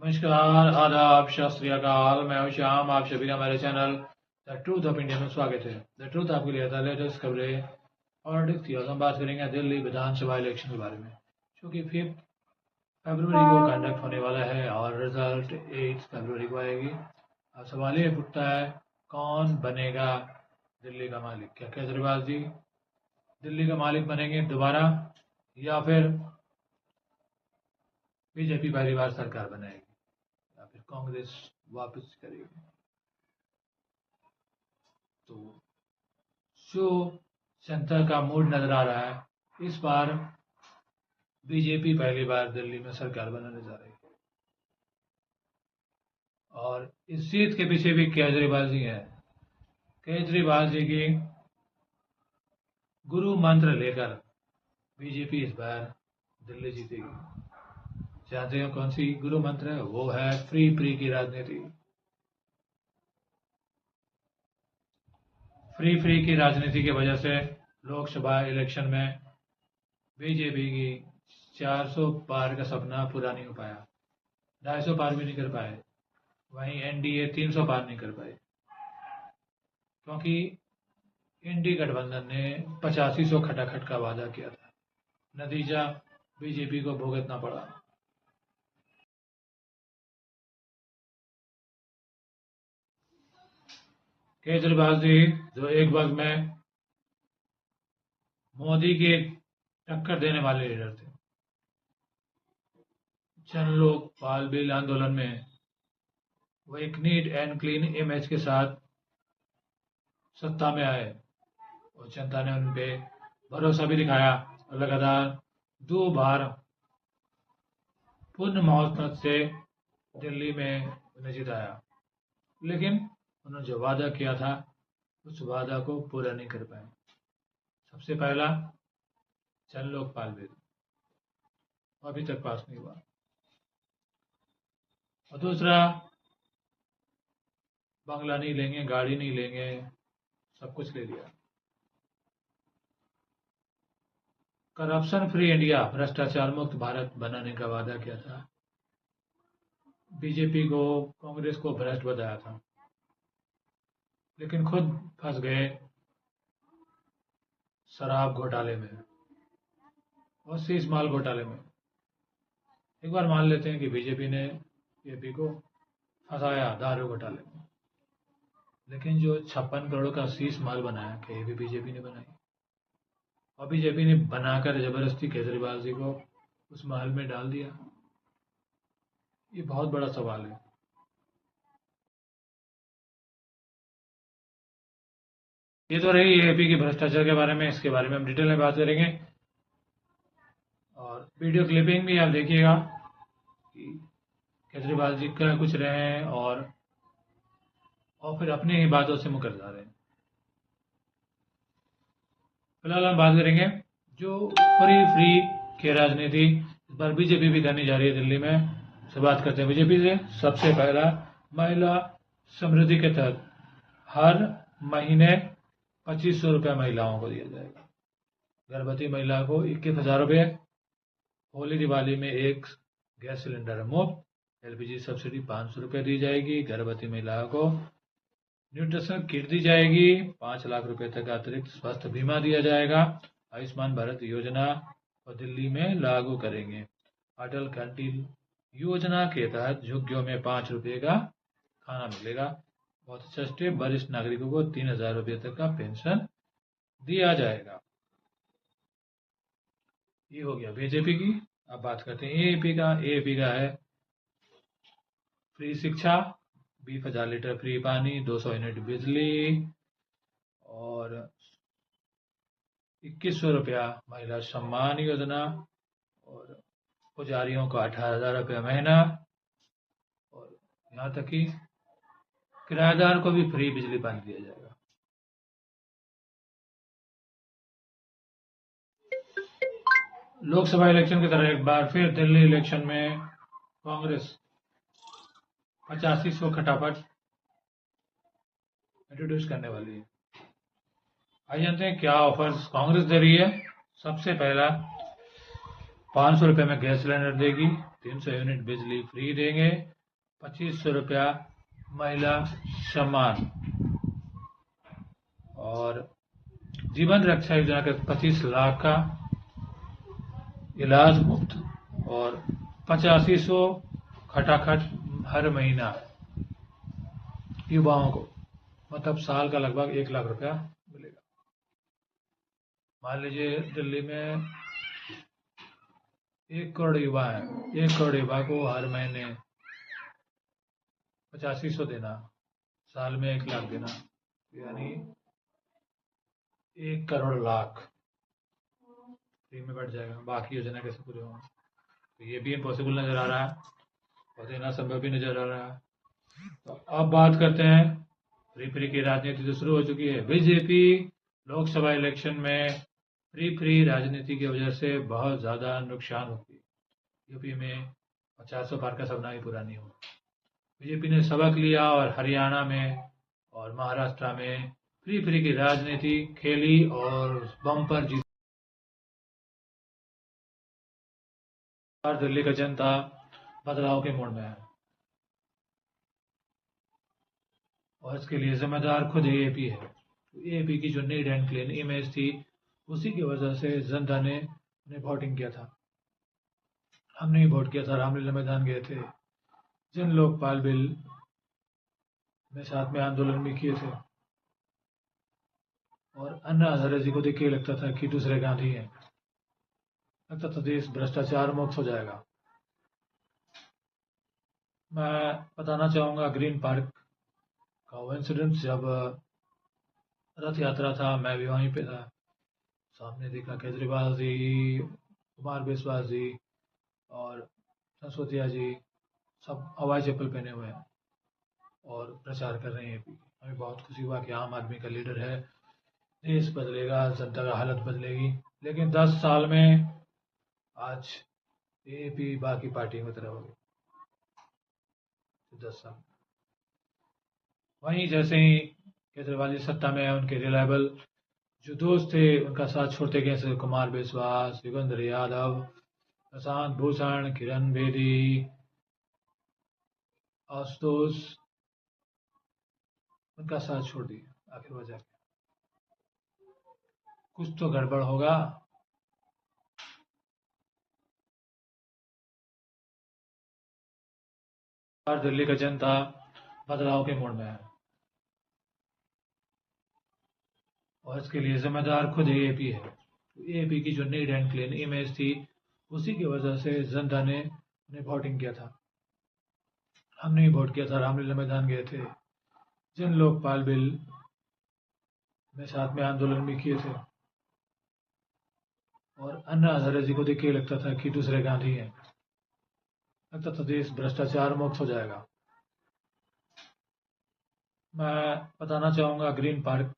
नमस्कार, आदाब, सत श्री अकाल। मैं हूं श्याम। आप सभी का हमारे channel the truth of India में स्वागत है। द ट्रूथ आपके लिए आता है लेटेस्ट खबरें पॉलिटिक्स की। और हम बात करेंगे दिल्ली विधानसभा इलेक्शन के बारे में, जो कि 5 फरवरी को कंडक्ट होने वाला है और रिजल्ट 8 फरवरी को आएगी। अब सवाल ये उठता है, कौन बनेगा दिल्ली का मालिक? क्या केजरीवाल जी दिल्ली का मालिक बनेंगे दोबारा, या फिर बीजेपी पहली बार सरकार बनाएगी, या फिर कांग्रेस वापस करेगी? तो जो जनता का मूड नजर आ रहा है, इस बार बीजेपी पहली बार दिल्ली में सरकार बनाने जा रही है। और इस जीत के पीछे भी केजरीवाल जी हैं। केजरीवाल जी की गुरु मंत्र लेकर बीजेपी इस बार दिल्ली जीतेगी। जानते हो कौन सी गुरु मंत्र है? वो है फ्री फ्री की राजनीति। फ्री फ्री की राजनीति की वजह से लोकसभा इलेक्शन में बीजेपी की 400 पार का सपना पूरा नहीं हो पाया, 250 पार भी नहीं कर पाए। वहीं एनडीए 300 पार नहीं कर पाए, क्योंकि इंडी गठबंधन ने 8500 खटाखट का वादा किया था। नतीजा बीजेपी को भुगतना पड़ा। केजरीवाल जी, जो एक वक्त में मोदी के टक्कर देने वाले लीडर थे, जन लोकपाल बिल आंदोलन में वो एक नीट एंड क्लीन इमेज के साथ सत्ता में आए और जनता ने उन पे भरोसा भी दिखाया और लगातार 2 बार पूर्ण बहुमत से दिल्ली में उन्हें जिताया। लेकिन उन्होंने जो वादा किया था, उस वादा को पूरा नहीं कर पाए। सबसे पहला जन लोकपाल बिल अभी तक पास नहीं हुआ, और दूसरा बंगला नहीं लेंगे, गाड़ी नहीं लेंगे, सब कुछ ले लिया। करप्शन फ्री इंडिया, भ्रष्टाचार मुक्त भारत बनाने का वादा किया था। बीजेपी को, कांग्रेस को भ्रष्ट बताया था, लेकिन खुद फंस गए शराब घोटाले में और शीश माल घोटाले में। एक बार मान लेते हैं कि बीजेपी ने यूपी को फंसाया दारू घोटाले में, लेकिन जो 56 करोड़ का शीश माल बनाया, क्या ये भी बीजेपी ने बनाई? और बीजेपी ने बनाकर जबरदस्ती केजरीवाल जी को उस महल में डाल दिया। ये बहुत बड़ा सवाल है। ये तो रही यूपी की भ्रष्टाचार के बारे में। इसके बारे में हम डिटेल में बात करेंगे, और वीडियो क्लिपिंग भी आप देखिएगा कि केजरीवाल जी कह कुछ रहे हैं और फिर अपनी ही बातों से मुकर जा रहे हैं। फिलहाल हम बात करेंगे जो फ्री फ्री की राजनीति इस बार बीजेपी भी करने जा रही है दिल्ली में। से बात करते हैं बीजेपी से। सबसे पहला, महिला समृद्धि के तहत हर महीने 2500 रुपया महिलाओं को दिया जाएगा। गर्भवती महिला को 21,000 रुपये। होली दिवाली में एक गैस सिलेंडर मुफ्त। एलपीजी सब्सिडी 500 रुपये दी जाएगी। गर्भवती महिला को न्यूट्रिशन किट दी जाएगी। 5 लाख रुपए तक अतिरिक्त स्वास्थ्य बीमा दिया जाएगा। आयुष्मान भारत योजना और दिल्ली में लागू करेंगे। अटल कैंटीन योजना के तहत झुग्गियों में 5 रुपये का खाना मिलेगा। बहुत अच्छा स्टेप। वरिष्ठ नागरिकों को 3,000 रुपये तक का पेंशन दिया जाएगा। ये हो गया बीजेपी की। अब बात करते हैं एएपी का। एएपी का है फ्री शिक्षा, 20,000 लीटर फ्री पानी, 200 यूनिट बिजली और 2100 रुपया महिला सम्मान योजना, और पुजारियों को 18,000 रुपया महीना, और यहाँ तक कि किराएदार को भी फ्री बिजली पानी दिया जाएगा। लोकसभा इलेक्शन की तरह एक बार फिर दिल्ली इलेक्शन में कांग्रेस 8500 खटापट इंट्रोड्यूस करने वाली है। आइए जानते हैं क्या ऑफर्स कांग्रेस दे रही है। सबसे पहला, 500 रुपये में गैस सिलेंडर देगी, 300 यूनिट बिजली फ्री देंगे, 2500 रुपया महिला सम्मान और जीवन रक्षा योजना के 25 लाख का इलाज मुफ्त और 8500 खटाखट हर महीना युवाओं को, मतलब साल का लगभग 1 लाख रुपया मिलेगा। मान लीजिए दिल्ली में 1 करोड़ युवा है, 1 करोड़ युवा को हर महीने 8500 देना, साल में 1 लाख देना, यानी 1 करोड़ लाख फ्री में बैठ जाएगा। बाकी योजना कैसे पूरे होंगे, तो ये भी इम्पॉसिबल नजर आ रहा है और देना संभव भी नजर आ रहा है। तो अब बात करते हैं, फ्री की राजनीति तो शुरू हो चुकी है। बीजेपी लोकसभा इलेक्शन में फ्री राजनीति की वजह से बहुत ज़्यादा नुकसान होगी। यूपी में 400 पार का सपना भी पूरा नहीं हुआ। बीजेपी ने सबक लिया और हरियाणा में और महाराष्ट्र में फ्री की राजनीति खेली और बम्पर जीत। और दिल्ली का जनता बदलाव के मोड़ में है और इसके लिए जिम्मेदार खुद एएपी है। एएपी की जो नीट एंड क्लीन इमेज थी, उसी की वजह से जनता ने वोटिंग किया था। हमने ही वोट किया था, रामलीला मैदान गए थे, जन लोकपाल बिल में साथ में आंदोलन भी किए थे और अन्ना हजारे जी को देख के लगता था कि दूसरे गांधी हैं, लगता था देश भ्रष्टाचार मुक्त हो जाएगा। मैं बताना चाहूँगा ग्रीन पार्क का वो इंसिडेंट, जब रथ यात्रा था मैं भी वहीं पे था, सामने देखा केजरीवाल जी, कुमार बिस्वास जी और संसोदिया जी सब हवाई चप्पल पहने हुए हैं और प्रचार कर रहे हैं। हमें बहुत खुशी हुआ कि आम आदमी का लीडर है, देश बदलेगा, जनता का हालत बदलेगी। लेकिन 10 साल में आज एपी बाकी पार्टियों की तरह हो गई। 10 साल वहीं जैसे ही केजरीवाल जी सत्ता में है, उनके रिलायबल जो दोस्त थे उनका साथ छोड़ते गए, जैसे कुमार बिस्वास, युगेंद्र यादव, प्रशांत भूषण, किरण बेदी, आशुतोष, उनका साथ छोड़ दिया। आखिर वजह कुछ तो गड़बड़ होगा। और दिल्ली का जनता बदलाव के मोड़ में है और इसके लिए जिम्मेदार खुद एएपी है। एएपी की जो नीट एंड क्लीन इमेज थी, उसी की वजह से जनता ने वोटिंग किया था। हमने ही वोट किया था, रामलीला मैदान गए थे, जन लोकपाल बिल में साथ में आंदोलन भी किए थे और अन्ना हजारे जी को देख के लगता था कि दूसरे गांधी हैं, लगता था देश भ्रष्टाचार मुक्त हो जाएगा। मैं बताना चाहूँगा ग्रीन पार्क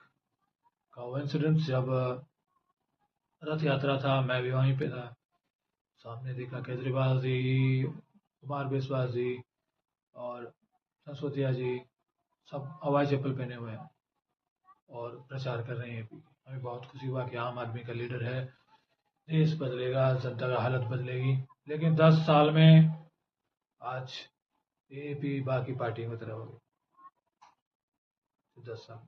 का वो इंसिडेंट, जब रथ यात्रा था मैं भी वहीं पे था, सामने देखा केजरीवाल जी, कुमार बिस्वास जी और संसोदिया जी सब हवाई चप्पल पहने हुए हैं और प्रचार कर रहे हैं। हमें बहुत खुशी हुआ कि आम आदमी का लीडर है, देश बदलेगा, जनता का हालत बदलेगी। लेकिन 10 साल में आज एपी बाकी पार्टियों की तरह हो गई। 10 साल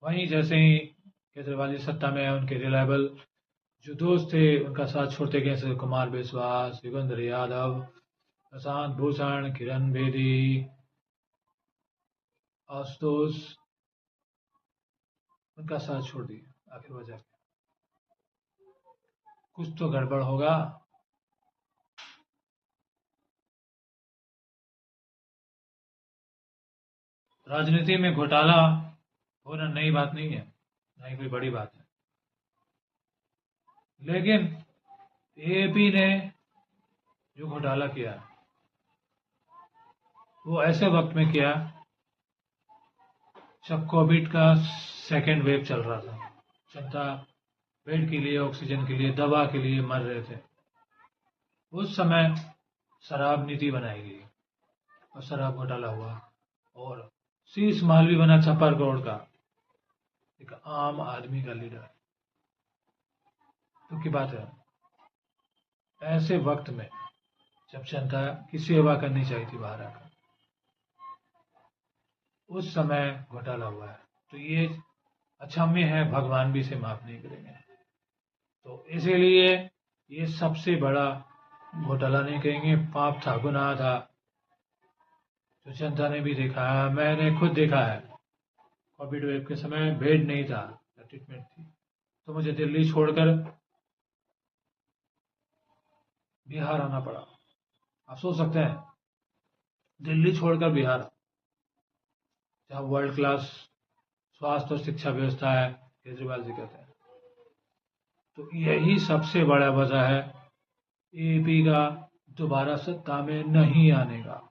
वहीं जैसे ही केजरीवाल जी सत्ता में है, उनके रिलायबल जो दोस्त थे उनका साथ छोड़ते गए, जैसे कुमार बिस्वास, युगेंद्र यादव, प्रशांत भूषण, किरण बेदी, आशुतोष, उनका साथ छोड़ दिया। आखिर वजह कुछ तो गड़बड़ होगा। राजनीति में घोटाला होना नई बात नहीं है, ना ही कोई बड़ी बात है, लेकिन एपी ने जो घोटाला किया वो ऐसे वक्त में किया जब कोविड का सेकेंड वेव चल रहा था। जनता बेड के लिए, ऑक्सीजन के लिए, दवा के लिए मर रहे थे। उस समय शराब नीति बनाई गई और शराब घोटाला हुआ और शीश मालवी बना 56 करोड़ का एक आम आदमी का लीडर। तो की बात है, ऐसे वक्त में जब जनता की सेवा करनी चाहिए थी बाहर आकर, उस समय घोटाला हुआ है, तो ये अक्षम्य है, भगवान भी इसे माफ नहीं करेंगे। तो इसीलिए ये सबसे बड़ा घोटाला नहीं कहेंगे, पाप था, गुनाह था, जो जनता ने भी देखा है, मैंने खुद देखा है। कोविड वेव के समय बेड नहीं था, ट्रीटमेंट थी, तो मुझे दिल्ली छोड़कर बिहार आना पड़ा। आप सोच सकते हैं, दिल्ली छोड़कर बिहार, जहाँ वर्ल्ड क्लास स्वास्थ्य और शिक्षा व्यवस्था है, केजरीवाल जी कहते हैं। तो यही सबसे बड़ा वजह है एपी का दोबारा सत्ता में नहीं आने का।